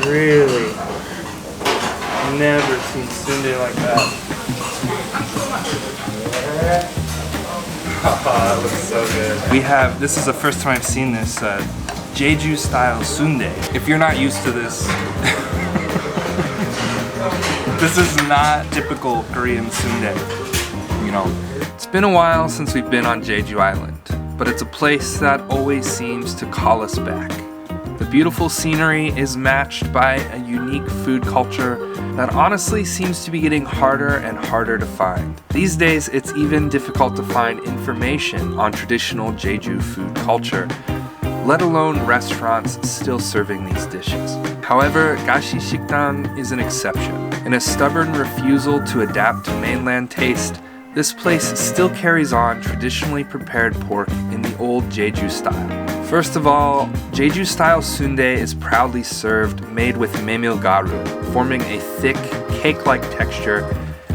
Really? Never seen sundae like that. Oh, that looks so good. We have, this is the first time I've seen this, Jeju style sundae. If you're not used to this, this is not typical Korean sundae, you know. It's been a while since we've been on Jeju Island, but it's a place that always seems to call us back. The beautiful scenery is matched by a unique food culture that honestly seems to be getting harder and harder to find. These days, it's even difficult to find information on traditional Jeju food culture, let alone restaurants still serving these dishes. However, Gashi Shikdang is an exception. In a stubborn refusal to adapt to mainland taste, this place still carries on traditionally prepared pork in the old Jeju style. First of all, Jeju style sundae is proudly served made with garu, forming a thick, cake-like texture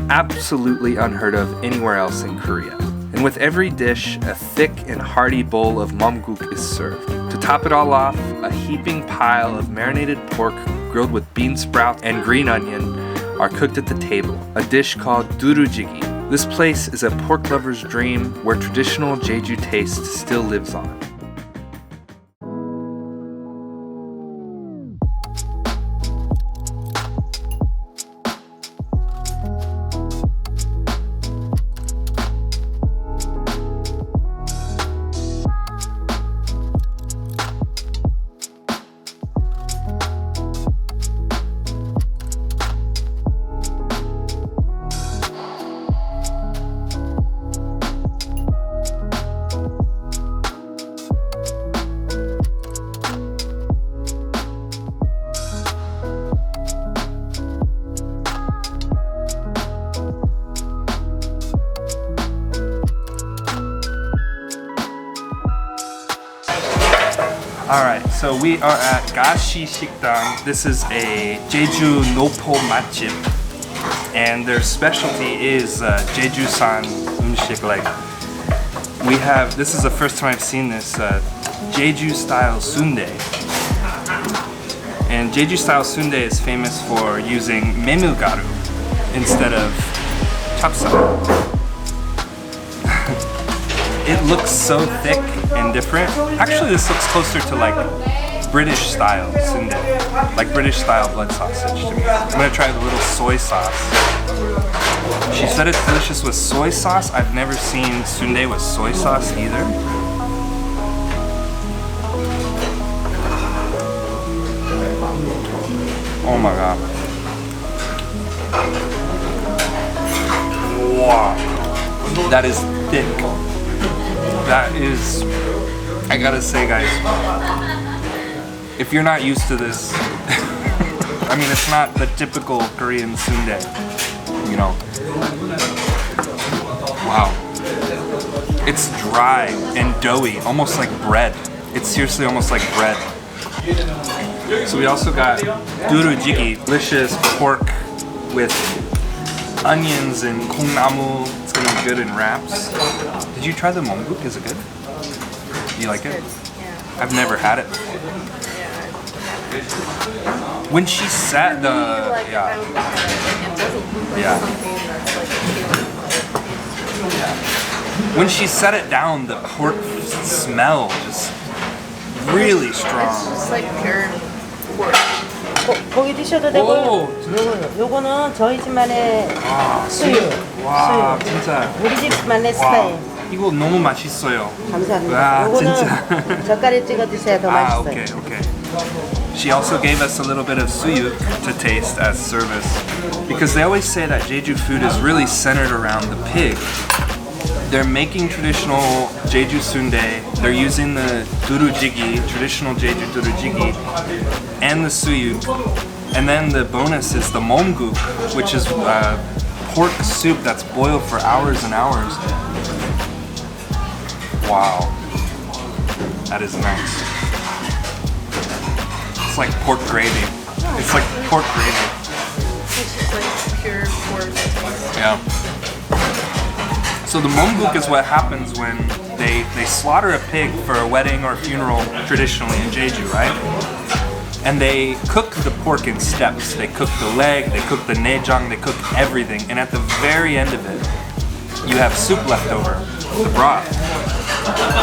absolutely unheard of anywhere else in Korea. And with every dish, a thick and hearty bowl of momguk is served. To top it all off, a heaping pile of marinated pork grilled with bean sprouts and green onion are cooked at the table, a dish called durujigi. This place is a pork lover's dream where traditional Jeju taste still lives on. Alright, so we are at Gashi Shikdang. This is a Jeju Nopo matchip, and their specialty is Jeju-san umshik. Like, we have, this is the first time I've seen this, Jeju style sundae. And Jeju style sundae is famous for using garu instead of chapsal. It looks so thick and different. Actually, this looks closer to like British style sundae, like British style blood sausage to me. I'm gonna try the little soy sauce. She said it's delicious with soy sauce. I've never seen sundae with soy sauce either. Oh my god. Wow. That is thick. That is, I gotta say guys, if you're not used to this, I mean it's not the typical Korean sundae, you know. Wow. It's dry and doughy, almost like bread. It's seriously almost like bread. So we also got durujigi, delicious pork with onions and 콩나물. It's gonna be good in wraps. Did you try the momguk? Is it good? Do you like it? Yeah. I've never had it before. When she said the when she set it down, the pork smell just really strong. It's just like pure pork. 고기 드셔도 되고 요거는 저희 집만의 수육. 와 진짜 우리 집만의 스타일. 이거 너무 맛있어요. 감사합니다. 와, 요거는 진짜. 젓갈에 찍어 드셔야 더 맛있어요. Okay. She also gave us a little bit of suyuk to taste as service, because they always say that Jeju food is really centered around the pig. They're making traditional Jeju sundae. They're using the durujigi, traditional Jeju durujigi, and the suyuk. And then the bonus is the momguk, which is pork soup that's boiled for hours and hours. Wow, that is nice. It's like pork gravy. It's like pork gravy. It's just like pure pork. Yeah. So the momguk is what happens when they slaughter a pig for a wedding or funeral traditionally in Jeju, right? And they cook the pork in steps. They cook the leg, they cook the naejang, they cook everything. And at the very end of it, you have soup left over, the broth.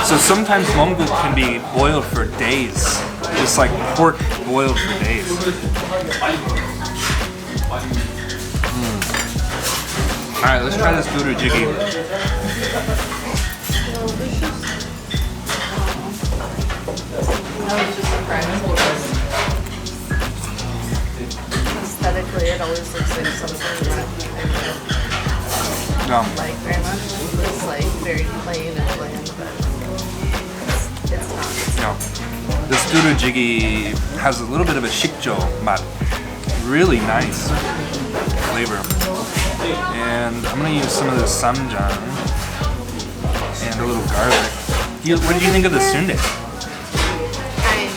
So sometimes momguk can be boiled for days. Just like pork boiled for days. Alright, let's try this duru jiggy. I was just surprised because aesthetically it always looks like something that I don't like very much. It's like very plain and bland, but it's not. No. This duru jiggy has a little bit of a shikjo mat. Really nice flavor. And I'm gonna use some of this samjang and a little garlic. What did you think of the sundae? I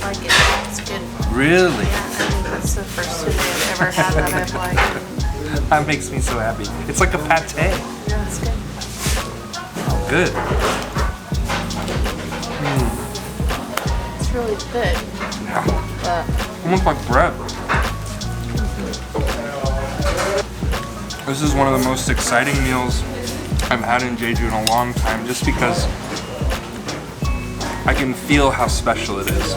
like it. It's good. Really? Yeah, I think that's the first food I've ever had that I've liked. That makes me so happy. It's like a pate. Yeah, it's good. Oh, good. It's really thick, but Almost like bread. This is one of the most exciting meals I've had in Jeju in a long time, just because I can feel how special it is.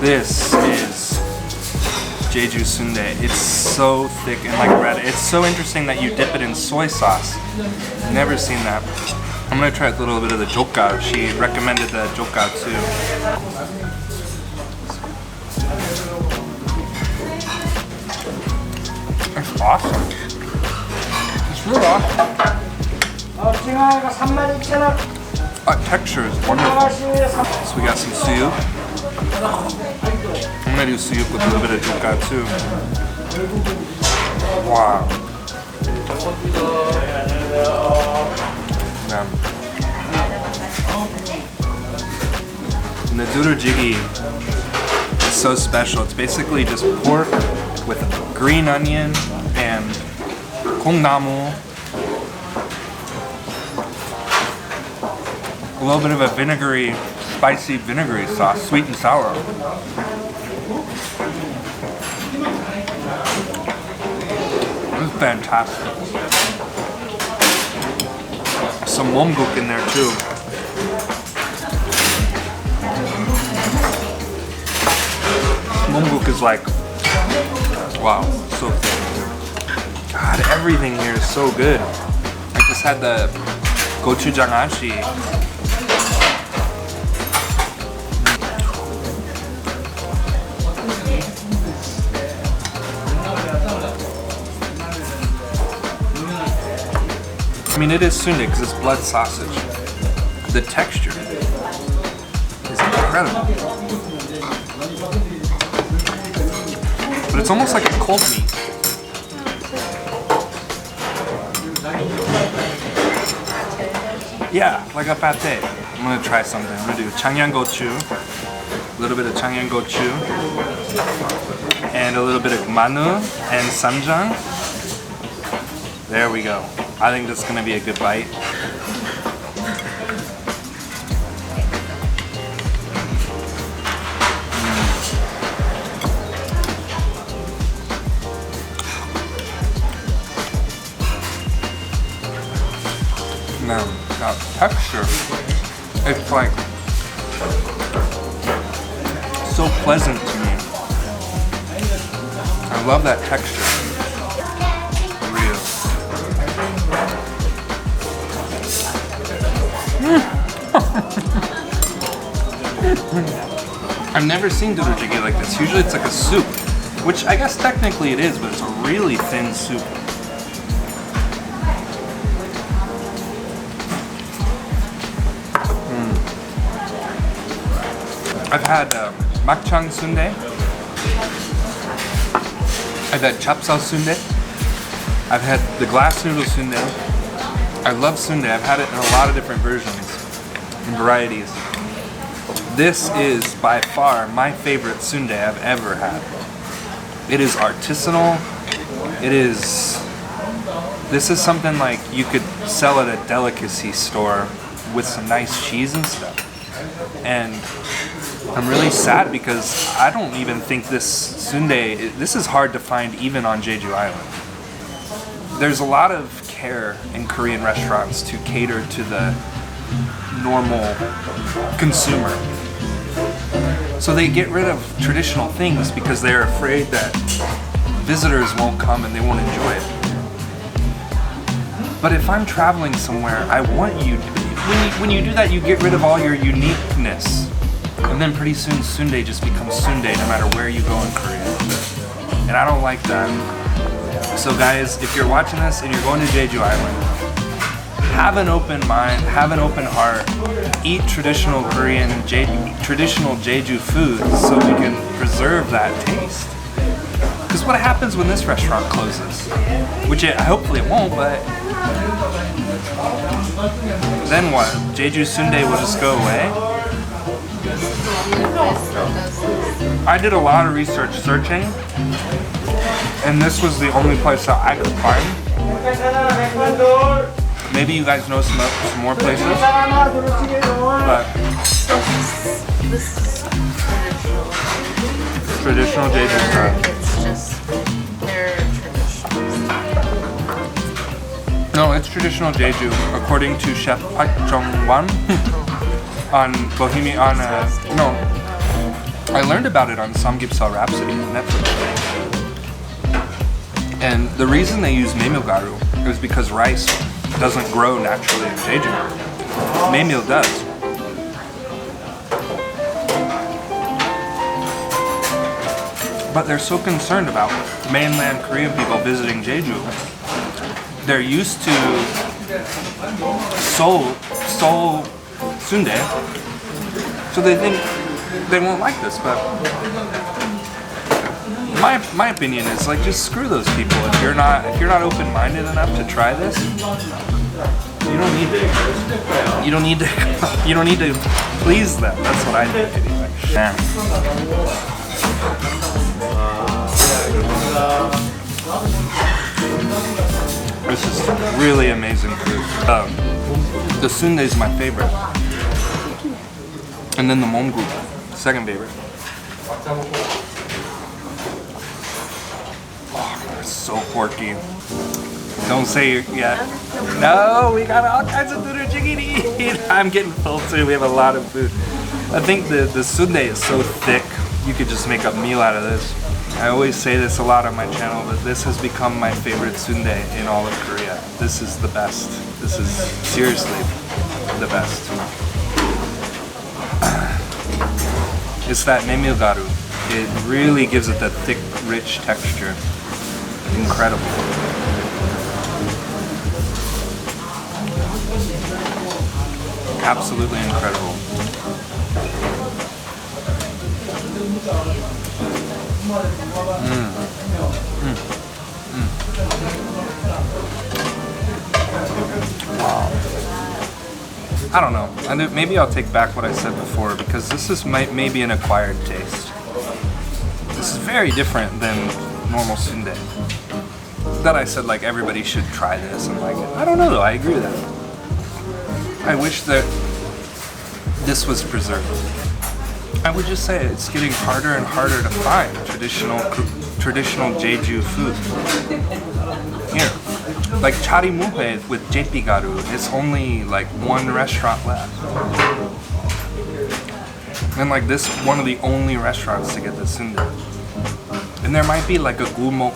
This is Jeju sundae. It's so thick and like bread. It's so interesting that you dip it in soy sauce. Never seen that. I'm gonna try a little bit of the jokka. She recommended the jokka too. It's awesome. It's really awesome. Texture is wonderful. So we got some suyuk. I'm gonna do suyuk with a little bit of jokka too. Wow. And the duru jiggy is so special. It's basically just pork with green onion and gongnamu, a little bit of a vinegary, spicy vinegary sauce, sweet and sour. This is fantastic. Some momguk in there too. Momguk is like, wow, so thick. God, everything here is so good. I just had the gochujang ashi. I mean, it is sundae because it's blood sausage. The texture is incredible. But it's almost like a cold meat. Yeah, like a pate. I'm gonna try something. I'm gonna do changyang gochu, a little bit of changyang gochu, and a little bit of manu and samjang. There we go. I think that's gonna be a good bite. Now, that texture, it's like so pleasant to me. I love that texture. Real. I've never seen duru jjigae like this. Usually it's like a soup, which I guess technically it is, but it's a really thin soup. I've had makchang sundae. I've had chapsal sundae. I've had the glass noodle sundae. I love sundae. I've had it in a lot of different versions and varieties. This is by far my favorite sundae I've ever had. It is artisanal. It is This is something like you could sell at a delicacy store with some nice cheese and stuff. And I'm really sad because I don't even think this sundae, this is hard to find even on Jeju Island. There's a lot of care in Korean restaurants to cater to the normal consumer. So they get rid of traditional things because they're afraid that visitors won't come and they won't enjoy it. But if I'm traveling somewhere, I want you to, when you do that, you get rid of all your uniqueness. And then pretty soon sundae just becomes sundae no matter where you go in Korea. And I don't like that. So guys, if you're watching this and you're going to Jeju Island, have an open mind, have an open heart, eat traditional Korean, traditional Jeju food so we can preserve that taste. Because what happens when this restaurant closes? Which hopefully it won't, but then what? Jeju sundae will just go away? I did a lot of research searching, and this was the only place that I could find. Maybe you guys know some more places, but This is traditional Jeju style. It's just their traditional. No, it's traditional Jeju, according to Chef Park Jong-wan on Bohemian. I learned about it on Samgyeopsal Rhapsody on Netflix. And the reason they use meimilgaru is because rice doesn't grow naturally in Jeju. Meimil does. But they're so concerned about mainland Korean people visiting Jeju. They're used to Seoul sundae, so they think they won't like this. But my opinion is like, just screw those people. If you're not open-minded enough to try this, you don't need to please them. That's what I think anyway. Damn. This is really amazing food. The sundae is my favorite, and then the momguk, second favorite. Oh, it's so porky. Don't say it yet. No, we got all kinds of food to eat. I'm getting full too. We have a lot of food. I think the sundae is so thick, you could just make a meal out of this. I always say this a lot on my channel, but this has become my favorite sundae in all of Korea. This is the best. This is seriously the best. It's that meimilgaru. It really gives it that thick, rich texture. Incredible. Absolutely incredible. Wow. I don't know. Maybe I'll take back what I said before, because this is maybe an acquired taste. This is very different than normal sundae. That I said like everybody should try this and like it. I don't know though. I agree with that. I wish that this was preserved. I would just say it's getting harder and harder to find traditional Jeju food. Here, like charimuhe with jepigaru, it's only like one restaurant left. And like this, one of the only restaurants to get the sundae. And there might be like a gulmok,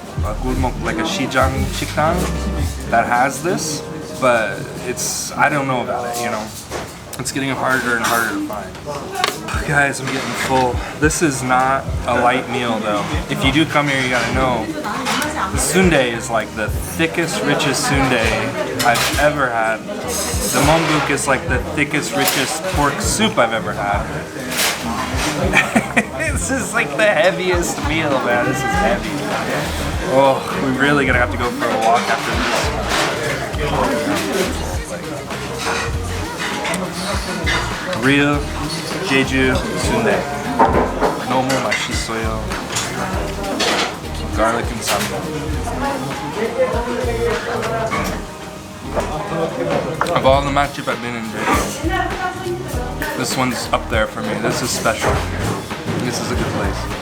like a Shijang Chikdang that has this, but I don't know about it, you know. It's getting harder and harder to find. Guys, I'm getting full. This is not a light meal though. If you do come here, you gotta know, the sundae is like the thickest, richest sundae I've ever had. The momguk is like the thickest, richest pork soup I've ever had. This is like the heaviest meal, man. This is heavy. Oh, we're really gonna have to go for a walk after this. Real Jeju sundae. 너무 맛있어요. garlic and sambal. Of all the matchup I've been in, this one's up there for me. This is special. This is a good place.